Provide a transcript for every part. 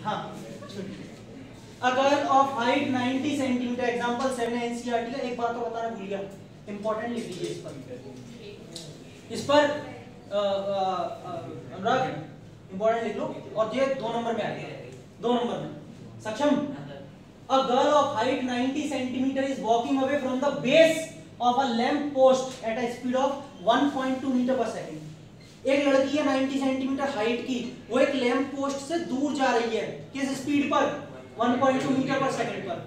हाँ, a girl of height 90 centimetre, example 7 NCERT का। एक बात तो बताना भूल गया, इंपॉर्टेंट लिख लीजिए इस पर अनुराग इंपॉर्टेंट लिख लो, और ये 2 नंबर में आएगा, 2 नंबर में। सक्षम, a girl of height 90 centimeter is walking away from the base of a lamp post at a speed of 1.2 meter per second। एक लड़की है 90 सेंटीमीटर हाइट की, वो एक लैंप पोस्ट से दूर जा रही है, किस स्पीड पर? 1.2 मीटर पर सेकंड पर।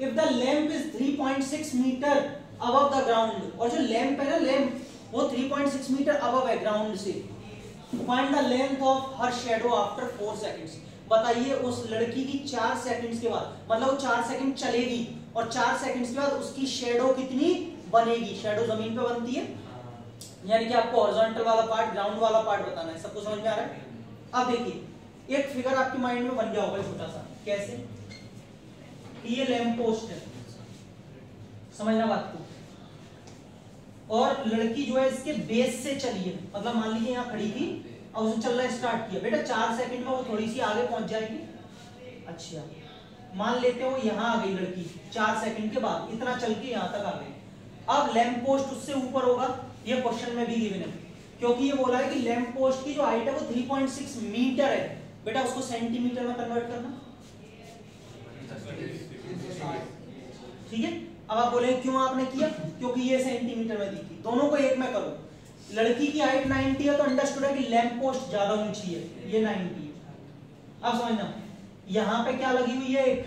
If the lamp is 3.6 metre above the ground, और जो लैंप है ना, लैंप वो 3.6 मीटर अबव है ग्राउंड से। Find the length of her shadow after 4 seconds. बताइए उस लड़की की 4 सेकंड्स के बाद, मतलब वो 4 सेकंड चलेगी और 4 सेकंड्स के बाद उसकी शैडो कितनी बनेगी? शैडो जमीन पे बनती है, यानी कि आपको हॉरिजॉन्टल वाला पार्ट, ग्राउंड वाला पार्ट बताना है। सबको समझ में आ रहा है? अब देखिए एक फिगर आपके माइंड में बन गया होगा छोटा सा, कैसे? ये लैंप पोस्ट है, समझना बात को, और लड़की जो है इसके बेस से चली है, मतलब मान लीजिए यहाँ खड़ी थी और उसने चलना स्टार्ट किया। बेटा 4 सेकंड में वो थोड़ी सी आगे पहुंच जाएगी। अच्छा, मान लेते हो यहाँ आ गई लड़की 4 सेकंड के बाद, इतना चल के यहाँ तक आ गई। अब लैंप पोस्ट उससे ऊपर होगा, ये क्वेश्चन में भी गिवन है, क्योंकि ये बोला है कि लैंप पोस्ट की जो हाइट है वो 3.6 मीटर है। बेटा उसको सेंटीमीटर में कन्वर्ट करना, ठीक है? अब आप बोले क्यों आपने किया? क्योंकि ये सेंटीमीटर में दी थी, दोनों को एक में करो। लड़की की हाइट 90 है तो अंडरस्टूड है कि लैंप पोस्ट ज्यादा ऊंची है, ये 90 है। अब समझना, यहाँ पे क्या लगी हुई है? एक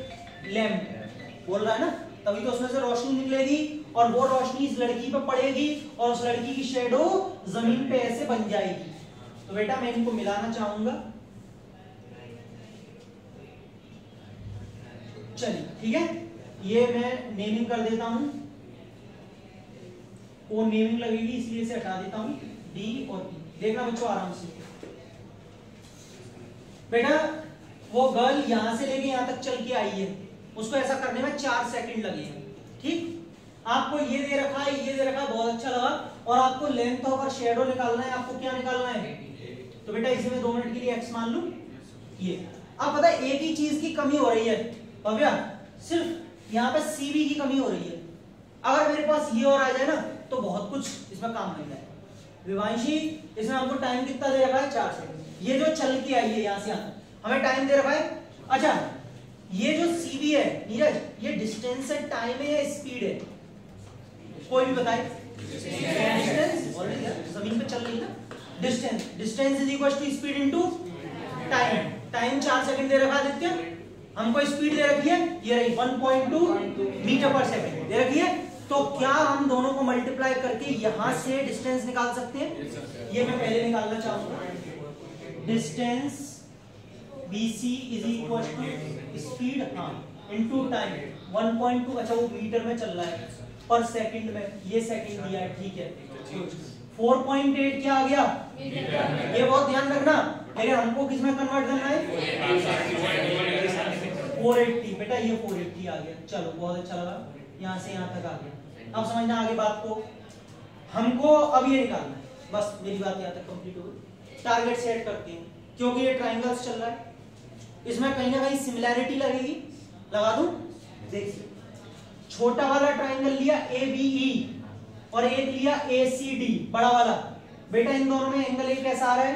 लैंप बोल रहा है ना, तभी तो उसमें से रोशनी निकलेगी और वो रोशनी इस लड़की पे पड़ेगी और उस लड़की की शैडो जमीन पे ऐसे बन जाएगी। तो बेटा मैं इनको मिलाना चाहूंगा, चलिए ठीक है, ये मैं नेमिंग कर देता हूं, वो नेमिंग लगेगी इसलिए इसे हटा देता हूं, डी और ई। देखना बच्चों आराम से, बेटा वो गर्ल यहां से लेके यहां तक चल के आई है, उसको ऐसा करने में 4 सेकंड लगे हैं, ठीक? आपको ये दे रखा है, ये दे रखा है, बहुत अच्छा लगा, और आपको लेंथ ऑफ शैडो निकालना है। आपको क्या निकालना है? तो बेटा इसी में 2 मिनट के लिए एक्स मान लूं ये। अब पता है एक ही चीज की कमी हो रही है भव्या, सिर्फ यहाँ पे सीबी की कमी हो रही है। अगर मेरे पास ये और आ जाए ना तो बहुत कुछ इसमें काम बन जाए। विवांशी, इसमें हमको टाइम कितना दे रखा है? 4 सेकंड। ये जो चल के आई है यहाँ से यहाँ हमें टाइम दे रखा है। अच्छा, ये जो सीबी है नीरज, ये डिस्टेंस है, टाइम है या स्पीड है? कोई भी बताए। डिस्टेंस, ऑलरेडी जमीन पे चल रही है ना। Distance, distance is equal to speed into time. Time 4 second दे रखा है आदित्य, हमको स्पीड दे रखी है, ये रही 1.2 मीटर पर सेकंड दे रखी है। तो क्या हम दोनों को मल्टीप्लाई करके यहां से डिस्टेंस निकाल सकते हैं? ये मैं पहले निकालना चाहूंगा। Distance BC is equal to speed, हाँ, इनटू टाइम 1.2। अच्छा वो मीटर में चल रहा है, पर सेकंड में, ये सेकंड दिया है, ठीक है। 4.8 क्या आ गया? ये बहुत ध्यान रखना, लेकिन हमको किस में कन्वर्ट करना है? 480। बेटा ये 480 आ गया, चलो बहुत अच्छा लगा, यहाँ से यहाँ तक आ गया। अब समझना आगे बात को, हमको अब ये निकालना है, बस मेरी बात यहाँ तक कंप्लीट हो गई। टारगेट सेट करते हैं, क्योंकि ये ट्राइंगल्स चल रहा है, इसमें कहीं ना कहीं सिमिलैरिटी लगेगी, लगा दूं? देखिए, छोटा वाला ट्राइंगल लिया ABE और एक लिया ACD बड़ा वाला। बेटा इन दोनों में एंगल एक कैसा आ रहा है?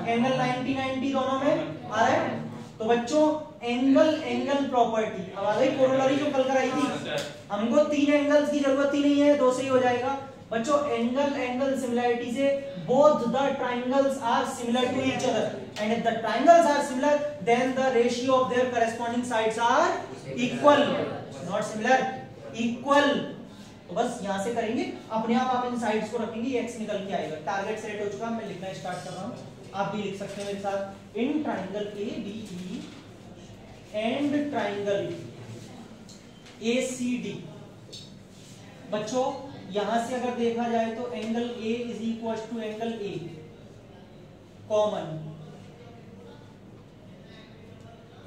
एंगल 90-90 दोनों में आ रहा है। तो बच्चों एंगल प्रॉपर्टी अब आ गई, कोरोलरी जो कल कराई थी। हमको 3 एंगल्स की जरूरत ही नहीं है, 2 से ही हो जाएगा। बच्चों एंगल सिमिलैरिटी से both the triangles are similar to each other, and if the triangles are similar then the ratio of their corresponding sides are equal, not similar, equal। तो बस यहां से करेंगे, अपने आप इन साइड्स को रखेंगे, x निकल के आएगा। टारगेट सेट हो चुका, मैं लिखना स्टार्ट कर रहा हूं, आप भी लिख सकते हैं मेरे साथ। In triangle ABE and triangle ACD, बच्चों यहां से अगर देखा जाए तो angle A is equal to angle A common,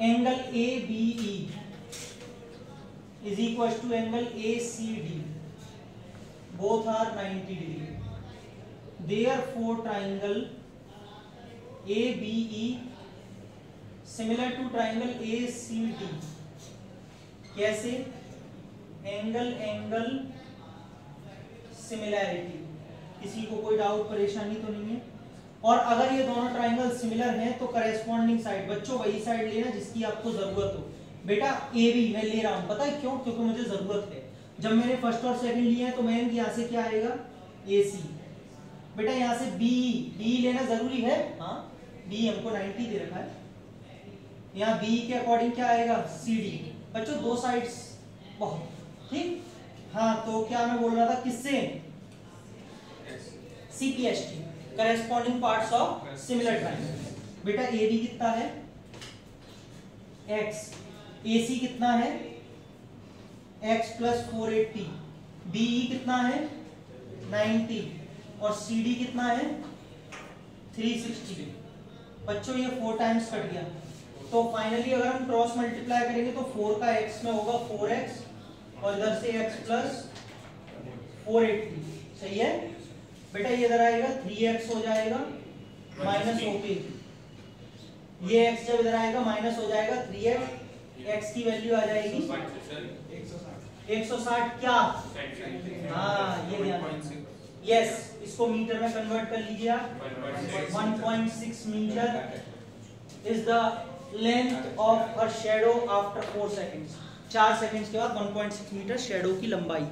angle ABE is equal to angle ACD, both are 90 degree, therefore triangle ABE similar to triangle ACD। कैसे? Angle similarity. किसी को कोई डाउट परेशानी तो नहीं है? और अगर ये दोनों ट्राइंगल सिमिलर हैं तो करेस्पॉन्डिंग साइड बच्चों वही साइड लेना जिसकी आपको जरूरत हो। बेटा AB मैं ले रहा हूं, पता है क्यों? क्योंकि मुझे जरूरत है। जब मैंने फर्स्ट और सेकंड लिए हैं तो मैं यहाँ से क्या आएगा? AC। बेटा यहाँ से BE लेना जरूरी है। हाँ, B हमको 90 दे रखा है। यहाँ BE के अकॉर्डिंग क्या आएगा? CD। बच्चों दो साइड्स बहुत ठीक। हाँ, तो क्या मैं बोल रहा था किससे? CPST, corresponding parts of similar triangle. बेटा AB कितना है? X। AC कितना है? X + 480। BE कितना है? 90। और CD कितना है? 360। बच्चों ये 4 टाइम्स कट गया, तो फाइनली अगर हम क्रॉस मल्टीप्लाई करेंगे तो 4 का x में होगा 4x और इधर से x + 480। सही है बेटा? ये इधर आएगा 3x हो जाएगा माइनस ओके। ये x जब इधर आएगा माइनस हो जाएगा 3x। x की वैल्यू आ जाएगी 160। क्या? हाँ, ये ध्यान। यस, इसको मीटर में कन्वर्ट कर लीजिए आप। 1.6 metre is the length of a shadow after 4 seconds. 4 seconds के बाद 1.6 मीटर शैडो की लंबाई।